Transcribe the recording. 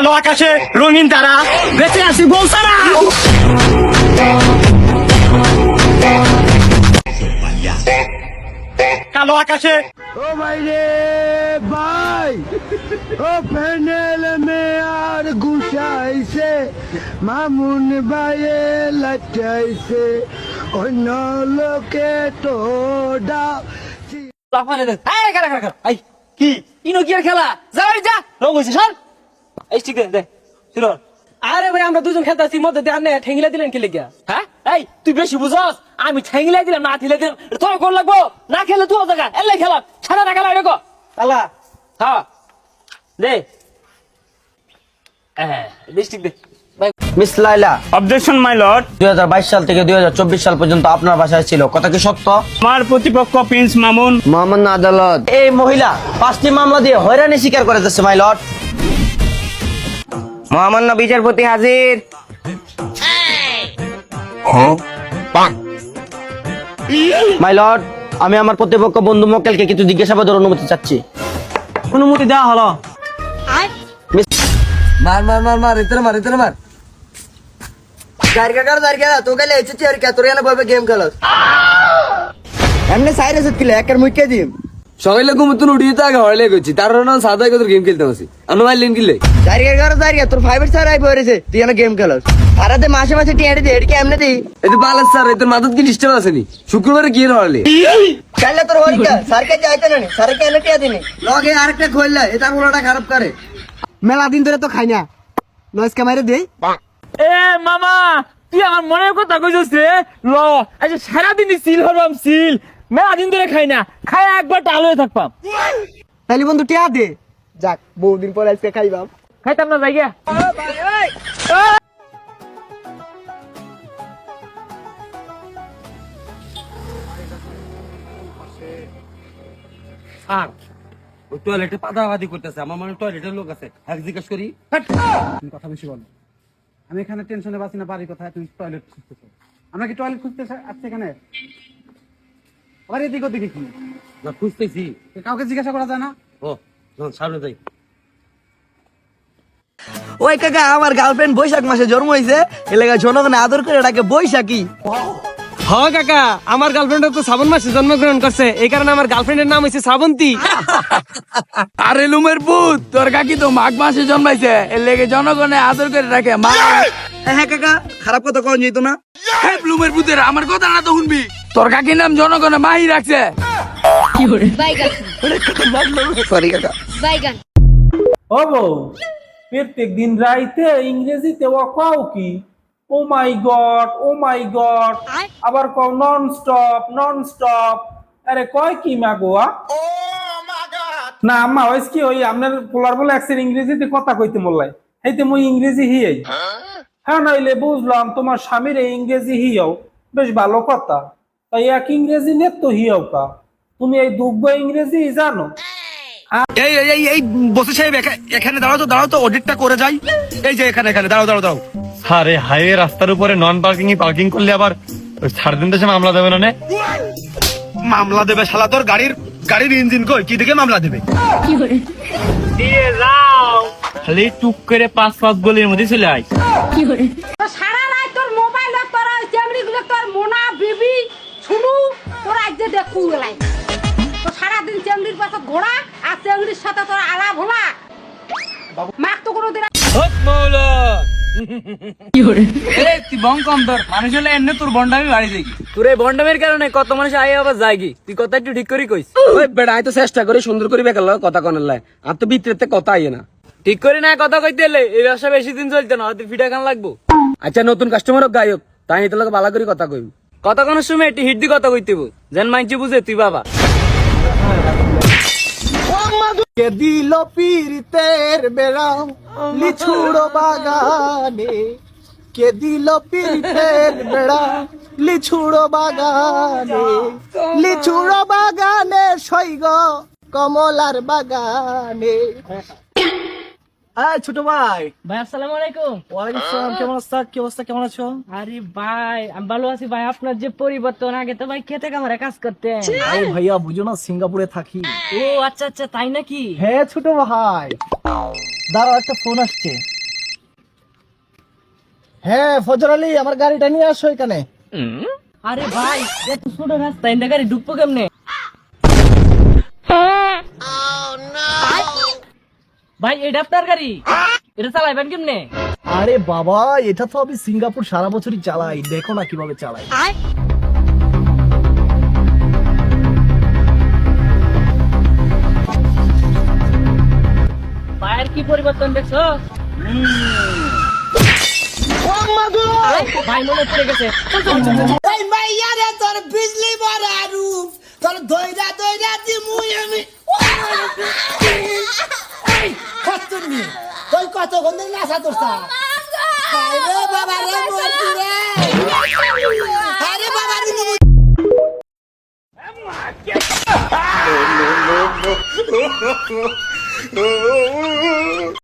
কালো আকাশে রঙিন তারা, বেঁচে আছি বলছে না। কালো আকাশে ও ভাই রে ভাই, ও প্যানেল মে আর গুছাইছে, মামুন ভাইয়ে লাচাইছে, অন্য লোকে তো ডাক। লাফানে দে এই খেলা খেলা এই কি ইনো কি আর খেলা যা বাড়ি যা রং হইছে সর এই ঠিক দে শুনো আরে ভাই আমরা দুজন খেলতাছি মধ্যে দেন না ঠেঙ্গিলা দিলেন কি লাগিয়া হ্যাঁ এই তুই বেশি বুঝছস আমি ঠেঙ্গিলা দিলাম না দিলে দিলাম তোর কোন লাগবো না খেলে তুই জায়গা এলাই খেলা ছাড়া না খেলা এরকো আল্লাহ হ্যাঁ দে ডিস্ট্রিক্ট দে Miss Laila, objection my lord. 2022 সাল থেকে 2024 সাল পর্যন্ত আপনার বাসায় ছিল, কথা কি সত্য? আমার প্রতিপক্ষ প্রিন্স মামুন মোহাম্মদ আদালত এই মহিলা 5টি মামলা দিয়ে হয়রানি স্বীকার করে যাচ্ছে মাই লর্ড। মহামান্য বিচারপতি হাজির। মাই লর্ড, আমি আমার প্রতিপক্ষ বন্ধু মক্কেলকে কিছু জিজ্ঞাসাবাদের অনুমতি চাচ্ছি। অনুমতি দেওয়া হলো। মার মার মার মার ইতরে মার ইতরে মার। দাঁড়িয়ে তো গেলে এসেছি আর কে তোর এনে বলবে গেম খেলাস এমনি সাইরে সেট কিলে একের মুখে দিম সকালে ঘুম তুই উঠিয়ে তো আগে হড়লে গেছি তার না সাদা কত গেম খেলতে আসি আমি মারলেন কিলে দাঁড়িয়ে তোর ফাইভের স্যার আই পড়েছে তুই এনে গেম খেলাস সারাতে মাসে মাসে টিয়াড়ি দে এদিকে এমনি দিই এই তো বালাস স্যার এই তোর মাথাত কি ডিস্টার্ব আসেনি শুক্রবারে কি হড়লে কাইলে তোর হরিকা স্যারকে যাইতে না স্যারকে এনে টিয়া দিনি লগে আরেকটা খোললে এটা পুরোটা খারাপ করে মেলা দিন ধরে তো খাই না নয়েস ক্যামেরা দেই এ মামা তুই আমার মনের কথা কইছিস রে ল আচ্ছা সারাদিনই সিল হরবাম সিল মেলা দিন ধরে খাই না খাই একবার টাল হয়ে থাকবাম তাহলে বন্ধু টিয়া দে যাক বহুদিন পর আজকে খাইবাম খাইতাম না জায়গা আর ওই টয়লেটে পাদাবাদি করতেছে আমার মানে টয়লেটের লোক আছে এক জিজ্ঞেস করি তুমি কথা বেশি বলো। আমি এখানে টেনশনে বাঁচি না, বাড়ির কথা, তুমি টয়লেট খুঁজতেছো। আমরা কি টয়লেট খুঁজতে আসছি এখানে? আবার এদিক ওদিকে কি না খুঁজতেছি। কাউকে জিজ্ঞাসা করা যায় না? ও সামনে যাই। ওই কাকা আমার গার্লফ্রেন্ড বৈশাখ মাসে জন্ম হয়েছে এলাকায় জনগণে আদর করে ডাকে বৈশাখী হ্যাঁ কাকা আমার গার্লফ্রেন্ড তো শ্রাবণ মাসে জন্মগ্রহণ করছে এই কারণে আমার গার্লফ্রেন্ডের নাম হয়েছে শ্রাবন্তী আরে লুমের পুত, তোর কাকি তো মাঘ মাসে জন্মাইছে, এর লেগে জনগণে আদর করে রাখে মা। হ্যাঁ কাকা খারাপ কথা কন যেত না হে লুমের পুতের আমার কথা না তো শুনবি, তোর কাকির নাম জনগণে মাহি রাখছে। সরি কাকা ও বউ প্রত্যেক দিন রাইতে ইংরেজিতে ও কও কি ও মাই গড আবার কও নন স্টপ আরে কয় কি মা গোয়া না আম্মা ওইস কি ওই আপনার পোলার বলে একসের ইংরেজিতে কথা কইতে বললাই হেইতে মুই ইংরেজি হিয়াই হ্যাঁ নইলে বুঝলাম তোমার স্বামীর ইংরেজি হিয়াও বেশ ভালো কথা তাই এক ইংরেজি নে তো হিয়াও কা তুমি এই দুগ্গ ইংরেজি জানো এই এই এই এই বসে সাহেব এখানে দাঁড়াও তো অডিটটা করে যাই। এই যে এখানে দাঁড়াও। আরে হাইওয়ে রাস্তার উপরে নন পার্কিং করলে আবার ছাড় দিন দেশে মামলা দেবে না? মামলা দেবে শালা, তোর গাড়ির ইঞ্জিন কই কি দেখে মামলা দেবে? দিয়ে যাও খালি টুক করে 5-5 গলির মধ্যে চলে আয়। সারা রাত তোর মোবাইল তোর চেমড়ি গুলো তোর মোনা বিবি শুনু তোর আজ যে দেখু গলাই তো সারাদিন চেমড়ির পাশে ঘোড়া আর চেমড়ির সাথে তোর আলাপ হলা মাক তো কোনোদিন তুই বং কম ধর মানুষ হলে এমনি তোর বন্ডামি বাড়ি যাই তোর এই বন্ডামের কারণে কত মানুষ আই আবার যায়গি তুই কথা একটু ঠিক করে কইস ওই বেড়া আমি তো চেষ্টা করি সুন্দর করে বেকার কথা কনের লাই আর তো ভিতরেতে কথা আইয়ে না ঠিক করে না কথা কইতে এলে এই ব্যবসা বেশি দিন চলতে না তুই ফিটা খান লাগবো আচ্ছা নতুন কাস্টমার হোক গায়ক তাই নিতে লোক ভালো করে কথা কইব কথা কোন সময় একটু হিট দি কথা কইতে যেন মাইনছি বুঝে তুই বাবা কে দিল পীরিতের বেড়া লিছুড়ো বাগানে, কে দিল পীরিতের বেড়া লিছুড়ো বাগানে সৈগ কমলার বাগানে। ছোট ভাই আসসালামু আলাইকুম ওয়ালাইকুম আসসালাম, কেমন আছো? কি অবস্থা, কেমন আছো? আরে ভাই আমি ভালো আছি ভাই আপনার যে পরিবর্তন আগে তো ভাই খেতে কামারে কাজ করতেন আরে ভাইয়া বুঝো না সিঙ্গাপুরে থাকি। ও আচ্ছা তাই নাকি হ্যাঁ ছোট ভাই, দাঁড়াও একটা ফোন আসছে। হ্যাঁ ফজর আলী, আমার গাড়িটা নিয়ে আসো এখানে। আরে ভাই এত ছোট রাস্তা এন্ড গাড়ি ঢুকবো কেমনে? ভাই এটা আপনার গাড়ি, এটা চালাইবেন কেমনে? আরে বাবা, এটা তো আমি সিঙ্গাপুর সারা বছরই চালাই, দেখো না কিভাবে চালাই। ভাইয়ের কি পরিবর্তন দেখছো? ভাই মনে পড়ে গেছে। চল, চল, চল, চল। এই মাইয়া রে তোর বিজলি বড়া রূপ, তোর দইরা দইরা দিমুই আমি। এই খাতুনি, তুই কত গন্ধে নাচা তোরছা? আরে বাবা রে মরছি রে। আরে বাবা রে Oh